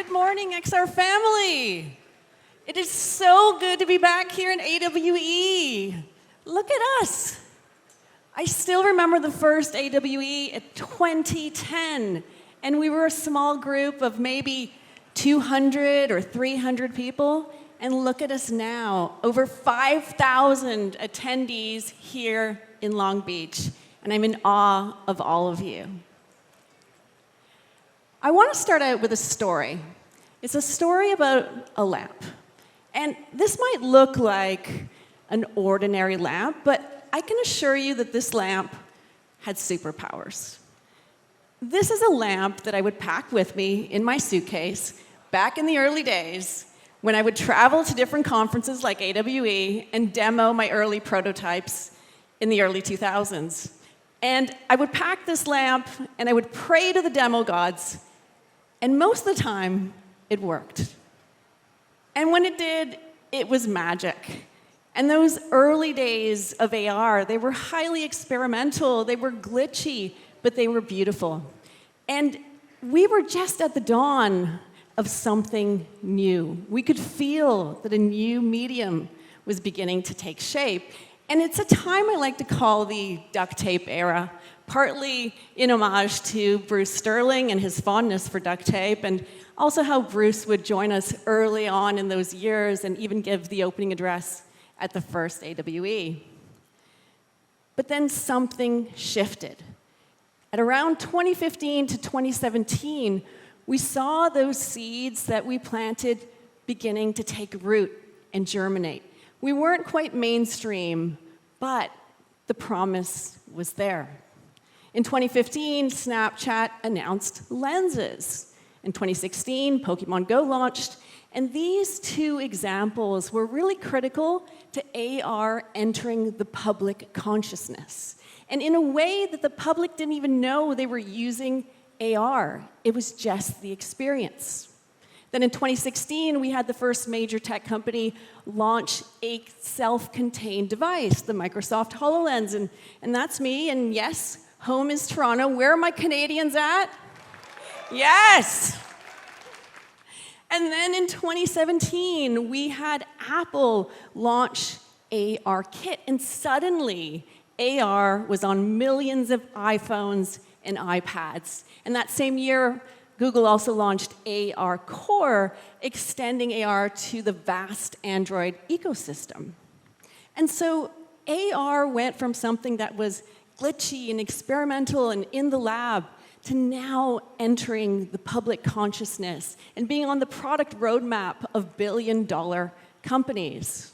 Good morning, XR family. It is so good to be back here in AWE. Look at us. I still remember the first AWE at 2010, and we were a small group of maybe 200 or 300 people, and look at us now, over 5,000 attendees here in Long Beach, and I'm in awe of all of you. I want to start out with a story. It's a story about a lamp. And this might look like an ordinary lamp, but I can assure you that this lamp had superpowers. This is a lamp that I would pack with me in my suitcase back in the early days when I would travel to different conferences like AWE and demo my early prototypes in the early 2000s. And I would pack this lamp and I would pray to the demo gods, and most of the time, it worked. And when it did, it was magic. And those early days of AR, they were highly experimental, they were glitchy, but they were beautiful. And we were just at the dawn of something new. We could feel that a new medium was beginning to take shape. And it's a time I like to call the duct tape era, partly in homage to Bruce Sterling and his fondness for duct tape, and also how Bruce would join us early on in those years and even give the opening address at the first AWE. But then something shifted. At around 2015 to 2017, we saw those seeds that we planted beginning to take root and germinate. We weren't quite mainstream, but the promise was there. In 2015, Snapchat announced lenses. In 2016, Pokemon Go launched, and these two examples were really critical to AR entering the public consciousness. And in a way that the public didn't even know they were using AR. It was just the experience. Then in 2016, we had the first major tech company launch a self-contained device, the Microsoft HoloLens, and that's me, and yes, home is Toronto. Where are my Canadians at? Yes! And then in 2017, we had Apple launch AR Kit, and suddenly AR was on millions of iPhones and iPads. And that same year, Google also launched AR Core, extending AR to the vast Android ecosystem. And so AR went from something that was glitchy and experimental and in the lab to now entering the public consciousness and being on the product roadmap of billion-dollar companies.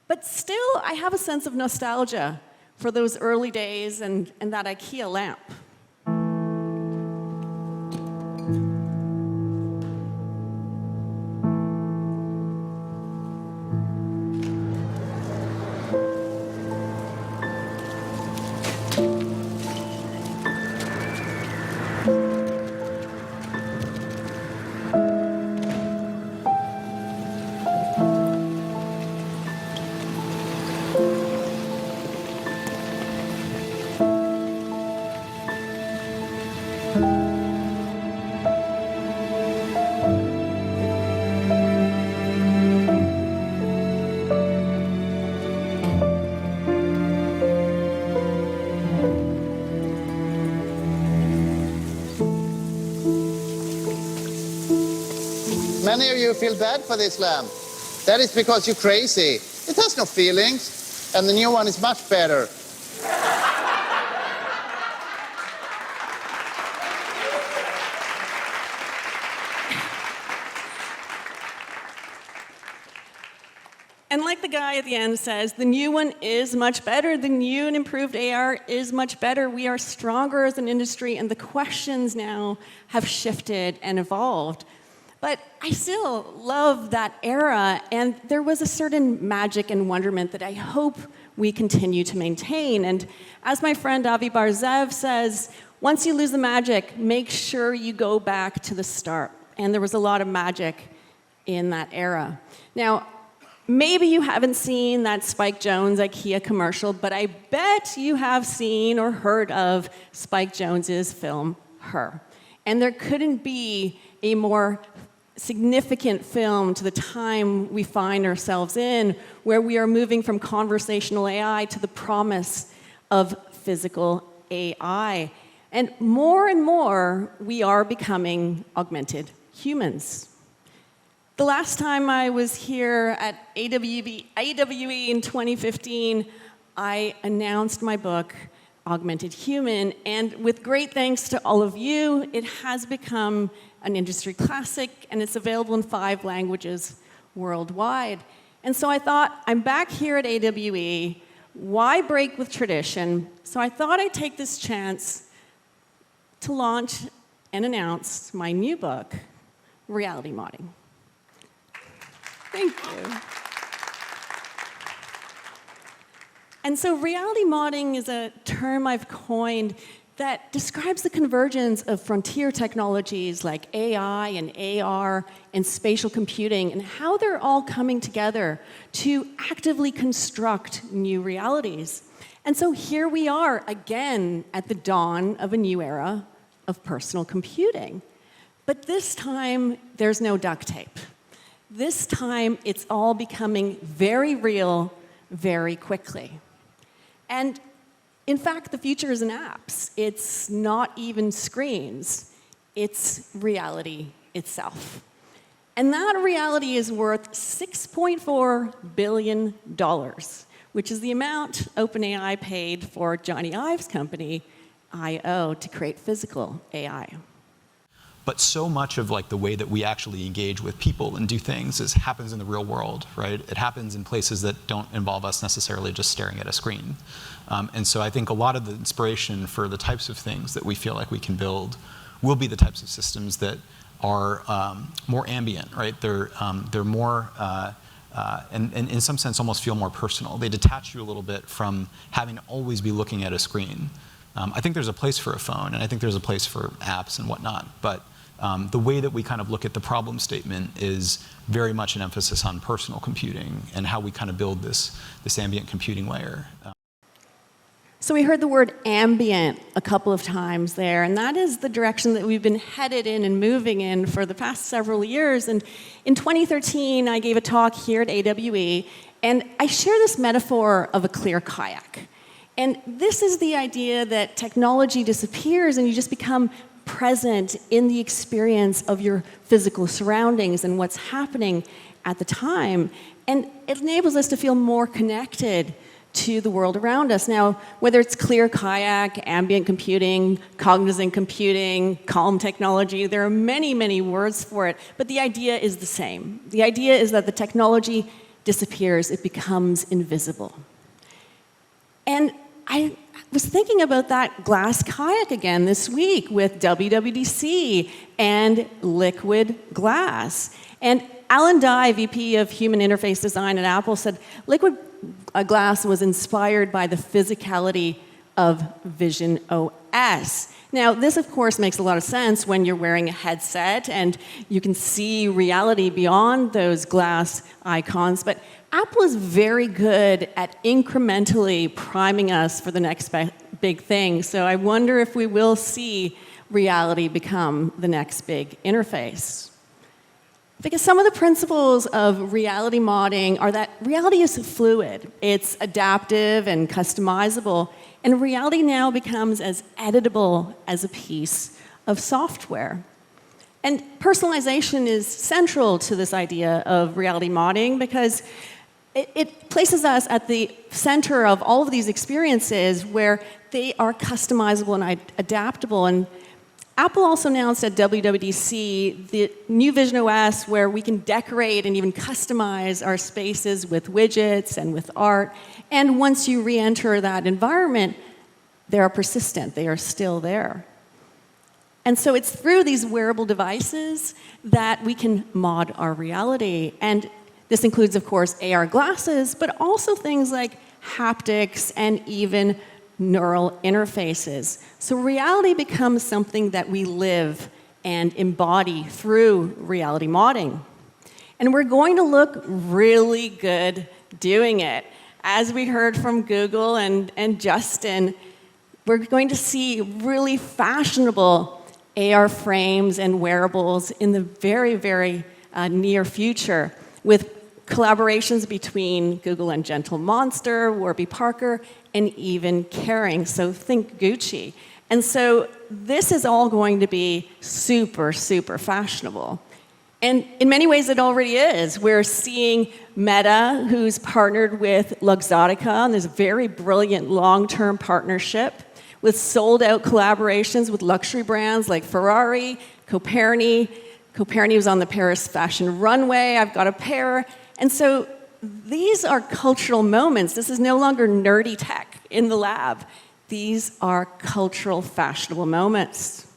But still, I have a sense of nostalgia for those early days and that IKEA lamp. Many of you feel bad for this lamp. That is because you're crazy. It has no feelings, and the new one is much better. And like the guy at the end says, the new one is much better. The new and improved AR is much better. We are stronger as an industry, and the questions now have shifted and evolved. But I still love that era, and there was a certain magic and wonderment that I hope we continue to maintain. And as my friend Avi Barzev says, once you lose the magic, make sure you go back to the start. And there was a lot of magic in that era. Now, maybe you haven't seen that Spike Jonze IKEA commercial, but I bet you have seen or heard of Spike Jonze's film, Her. And there couldn't be a more significant film to the time we find ourselves in, where we are moving from conversational AI to the promise of physical AI. And more, we are becoming augmented humans. The last time I was here at AWE in 2015, I announced my book, Augmented Human, and with great thanks to all of you, it has become an industry classic, and it's available in 5 languages worldwide. And so I thought, I'm back here at AWE, why break with tradition? So I thought I'd take this chance to launch and announce my new book, Reality Modding. Thank you. And so reality modding is a term I've coined that describes the convergence of frontier technologies like AI and AR and spatial computing and how they're all coming together to actively construct new realities. And so here we are again at the dawn of a new era of personal computing. But this time, there's no duct tape. This time, it's all becoming very real very quickly. And in fact, the future is in apps. It's not even screens. It's reality itself. And that reality is worth $6.4 billion, which is the amount OpenAI paid for Johnny Ive's company, I.O., to create physical AI. But so much of the way that we actually engage with people and do things happens in the real world, right? It happens in places that don't involve us necessarily just staring at a screen. And so I think a lot of the inspiration for the types of things that we feel like we can build will be the types of systems that are more ambient, right? They're more, and in some sense almost feel more personal. They detach you a little bit from having to always be looking at a screen. I think there's a place for a phone, and I think there's a place for apps and whatnot, but the way that we kind of look at the problem statement is very much an emphasis on personal computing and how we kind of build this ambient computing layer. So we heard the word ambient a couple of times there, and that is the direction that we've been headed in and moving in for the past several years. And in 2013, I gave a talk here at AWE, and I share this metaphor of a clear kayak. And this is the idea that technology disappears and you just become present in the experience of your physical surroundings and what's happening at the time. And it enables us to feel more connected to the world around us. Now, whether it's clear kayak, ambient computing, cognizant computing, calm technology, there are many words for it, but the idea is the same. The idea is that the technology disappears, it becomes invisible. And I was thinking about that glass kayak again this week with WWDC and liquid glass. And Alan Dye, VP of Human Interface Design at Apple, said liquid glass was inspired by the physicality of Vision OS. Now, this, of course, makes a lot of sense when you're wearing a headset and you can see reality beyond those glass icons, but Apple is very good at incrementally priming us for the next big thing. So I wonder if we will see reality become the next big interface. Because some of the principles of reality modding are that reality is fluid, it's adaptive and customizable, and reality now becomes as editable as a piece of software. And personalization is central to this idea of reality modding because it places us at the center of all of these experiences where they are customizable and adaptable. And Apple also announced at WWDC the new Vision OS where we can decorate and even customize our spaces with widgets and with art. And once you re-enter that environment, they are persistent. They are still there. And so it's through these wearable devices that we can mod our reality. And this includes, of course, AR glasses, but also things like haptics and even neural interfaces. So reality becomes something that we live and embody through reality modding. And we're going to look really good doing it. As we heard from Google and Justin, we're going to see really fashionable AR frames and wearables in the very, very near future, with collaborations between Google and Gentle Monster, Warby Parker, and even Kering. So think Gucci. And so this is all going to be super, super fashionable. And in many ways, it already is. We're seeing Meta, who's partnered with Luxottica on this very brilliant long-term partnership with sold-out collaborations with luxury brands like Ferrari, Coperni. Coperni was on the Paris Fashion Runway. I've got a pair. And so these are cultural moments. This is no longer nerdy tech in the lab. These are cultural, fashionable moments.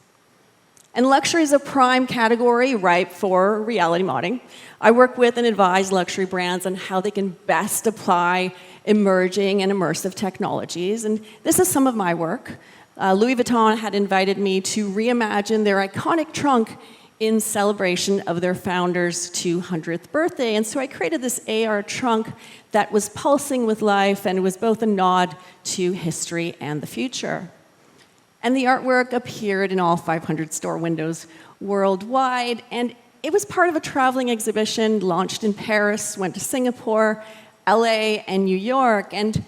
And luxury is a prime category ripe for reality modding. I work with and advise luxury brands on how they can best apply emerging and immersive technologies. And this is some of my work. Louis Vuitton had invited me to reimagine their iconic trunk in celebration of their founder's 200th birthday. And so I created this AR trunk that was pulsing with life and was both a nod to history and the future. And the artwork appeared in all 500 store windows worldwide. And it was part of a traveling exhibition launched in Paris, went to Singapore, LA, and New York. And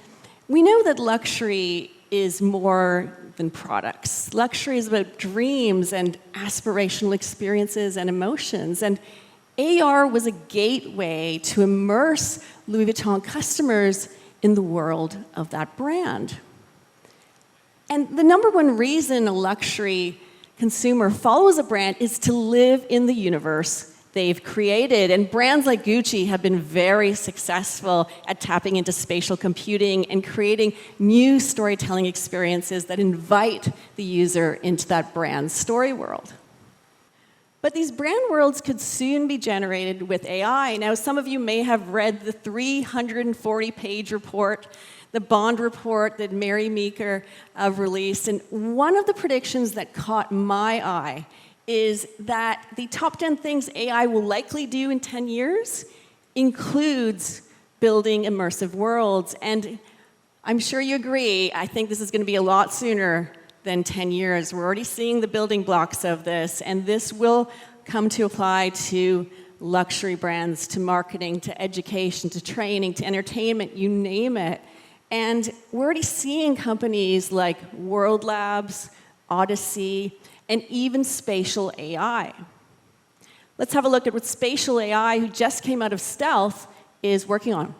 we know that luxury is more than products. Luxury is about dreams and aspirational experiences and emotions. And AR was a gateway to immerse Louis Vuitton customers in the world of that brand. And the number one reason a luxury consumer follows a brand is to live in the universe they've created. And brands like Gucci have been very successful at tapping into spatial computing and creating new storytelling experiences that invite the user into that brand's story world. But these brand worlds could soon be generated with AI. Now, some of you may have read the 340-page report, the Bond report that Mary Meeker released. And one of the predictions that caught my eye is that the top 10 things AI will likely do in 10 years includes building immersive worlds. And I'm sure you agree, I think this is going to be a lot sooner than 10 years. We're already seeing the building blocks of this, and this will come to apply to luxury brands, to marketing, to education, to training, to entertainment, you name it. And we're already seeing companies like World Labs, Odyssey, and even spatial AI. Let's have a look at what spatial AI, who just came out of Stealth, is working on.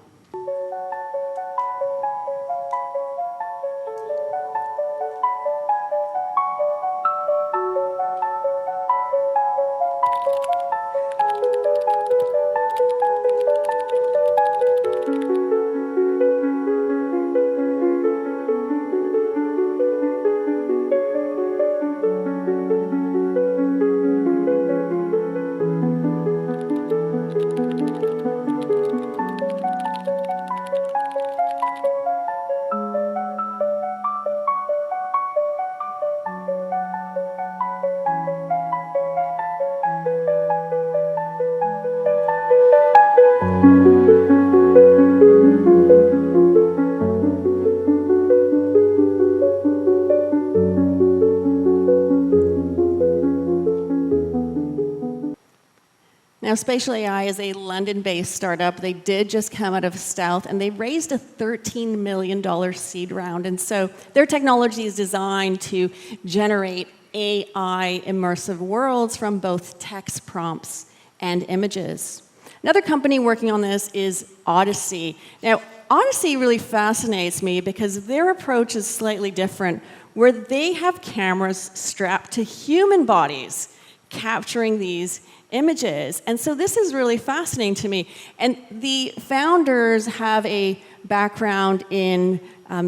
Now, Spatial AI is a London-based startup. They did just come out of Stealth, and they raised a $13 million seed round. And so their technology is designed to generate AI immersive worlds from both text prompts and images. Another company working on this is Odyssey. Now, Odyssey really fascinates me because their approach is slightly different, where they have cameras strapped to human bodies capturing these images. And so this is really fascinating to me. And the founders have a background in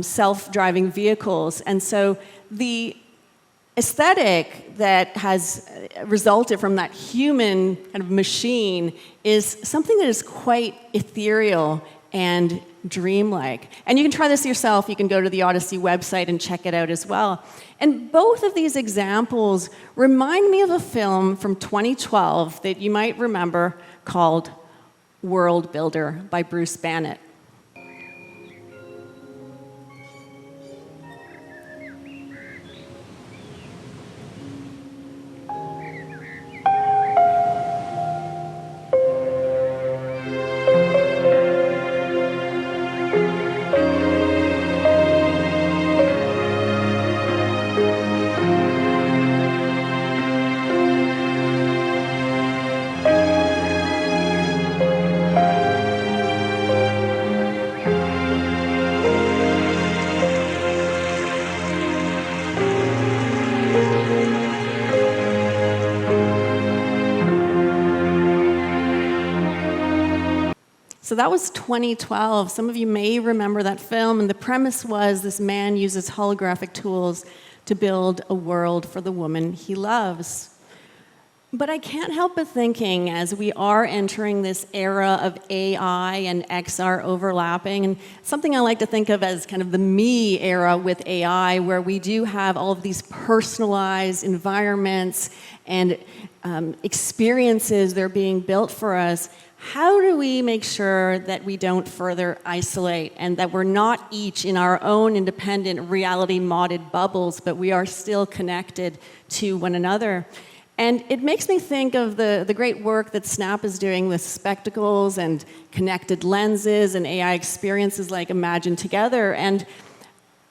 self-driving vehicles. And so the aesthetic that has resulted from that human kind of machine is something that is quite ethereal and dreamlike. And you can try this yourself. You can go to the Odyssey website and check it out as well. And both of these examples remind me of a film from 2012 that you might remember called World Builder by Bruce Banner. So that was 2012. Some of you may remember that film, and the premise was this man uses holographic tools to build a world for the woman he loves. But I can't help but thinking, as we are entering this era of AI and XR overlapping, and something I like to think of as kind of the me era with AI, where we do have all of these personalized environments and experiences that are being built for us. How do we make sure that we don't further isolate and that we're not each in our own independent reality-modded bubbles, but we are still connected to one another? And it makes me think of the great work that Snap is doing with spectacles and connected lenses and AI experiences like Imagine Together. And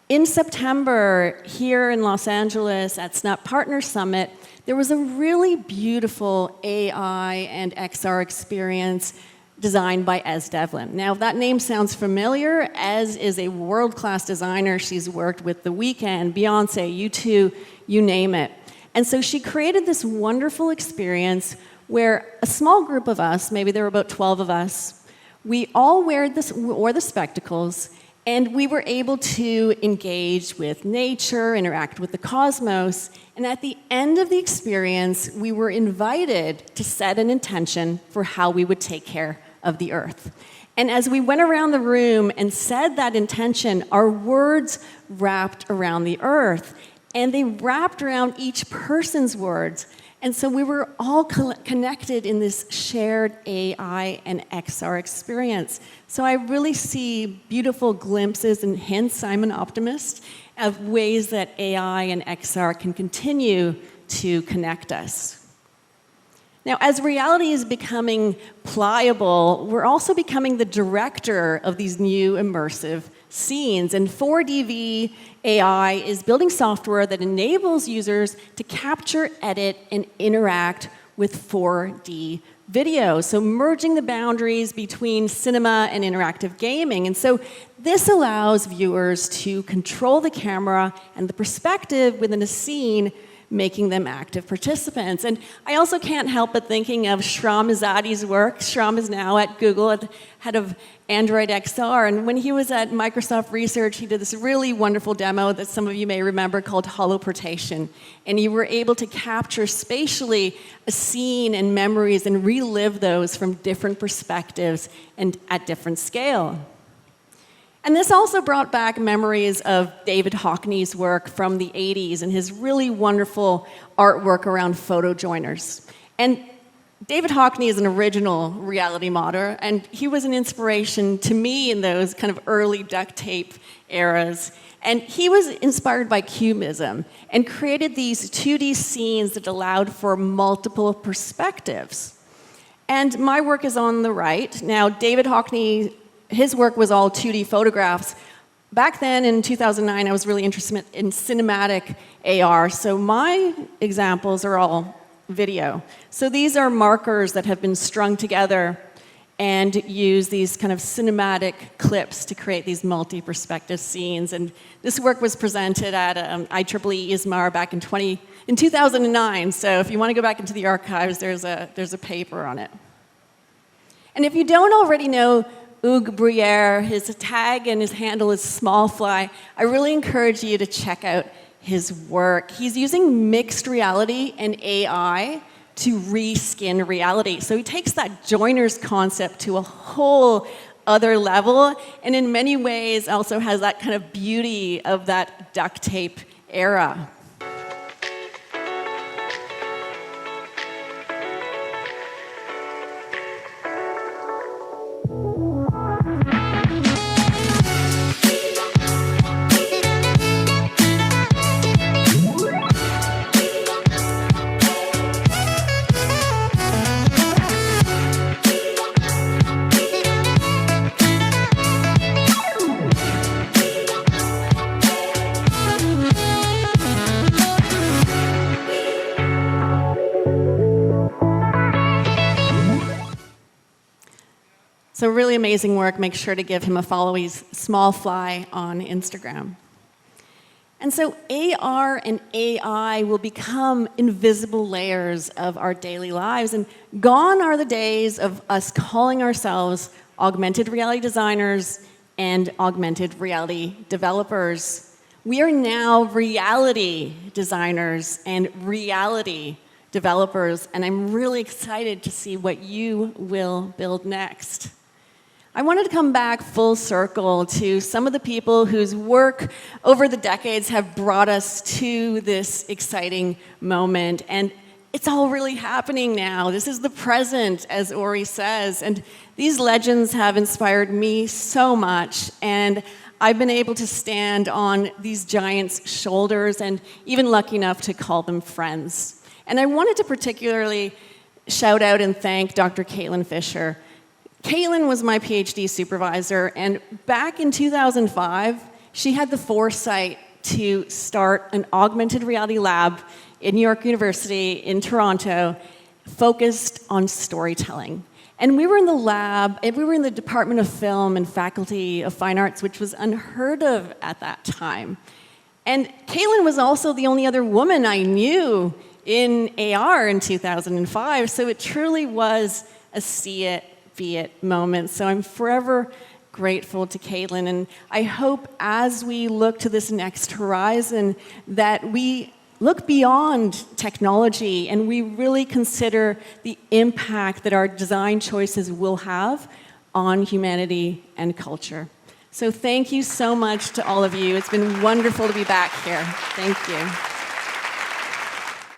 in September, here in Los Angeles at Snap Partner Summit, there was a really beautiful AI and XR experience designed by Ez Devlin. Now, if that name sounds familiar, Ez is a world-class designer. She's worked with The Weeknd, Beyonce, U2, you name it. And so she created this wonderful experience where a small group of us, maybe there were about 12 of us, we all wore the spectacles, and we were able to engage with nature, interact with the cosmos, and at the end of the experience, we were invited to set an intention for how we would take care of the Earth. And as we went around the room and said that intention, our words wrapped around the Earth. And they wrapped around each person's words. And so we were all connected in this shared AI and XR experience. So I really see beautiful glimpses and hints, I'm an optimist, of ways that AI and XR can continue to connect us. Now, as reality is becoming pliable, we're also becoming the director of these new immersive scenes. And 4DV AI is building software that enables users to capture, edit, and interact with 4D video, so merging the boundaries between cinema and interactive gaming. And so this allows viewers to control the camera and the perspective within a scene, making them active participants. And I also can't help but thinking of Shram Izzadi's work. Shram is now at Google, at head of Android XR, and when he was at Microsoft Research, he did this really wonderful demo that some of you may remember called holoportation. And you were able to capture spatially a scene and memories and relive those from different perspectives and at different scale. And this also brought back memories of David Hockney's work from the 80s and his really wonderful artwork around photo joiners. And David Hockney is an original reality modder, and he was an inspiration to me in those kind of early duct tape eras. And he was inspired by Cubism and created these 2D scenes that allowed for multiple perspectives. And my work is on the right. Now, David Hockney, his work was all 2D photographs. Back then, in 2009, I was really interested in cinematic AR, so my examples are all video. So these are markers that have been strung together and use these kind of cinematic clips to create these multi-perspective scenes. And this work was presented at IEEE ISMAR back in 2009. So if you want to go back into the archives, there's a paper on it. And if you don't already know Hugues Bruyère, his tag and his handle is Smallfly, I really encourage you to check out his work. He's using mixed reality and AI to reskin reality. So he takes that joiners concept to a whole other level, and in many ways also has that kind of beauty of that duct tape era. So really amazing work. Make sure to give him a follow. He's Smallfly on Instagram. And so AR and AI will become invisible layers of our daily lives. And gone are the days of us calling ourselves augmented reality designers and augmented reality developers. We are now reality designers and reality developers, and I'm really excited to see what you will build next. I wanted to come back full circle to some of the people whose work over the decades have brought us to this exciting moment. And it's all really happening now. This is the present, as Ori says. And these legends have inspired me so much. And I've been able to stand on these giants' shoulders and even lucky enough to call them friends. And I wanted to particularly shout out and thank Dr. Caitlin Fisher. Caitlin was my PhD supervisor, and back in 2005, she had the foresight to start an augmented reality lab in New York University in Toronto focused on storytelling. And we were in the lab, and we were in the Department of Film and Faculty of Fine Arts, which was unheard of at that time. And Caitlin was also the only other woman I knew in AR in 2005, so it truly was a see it, be it moment. So I'm forever grateful to Caitlin, and I hope as we look to this next horizon that we look beyond technology and we really consider the impact that our design choices will have on humanity and culture. So thank you so much to all of you. It's been wonderful to be back here. Thank you.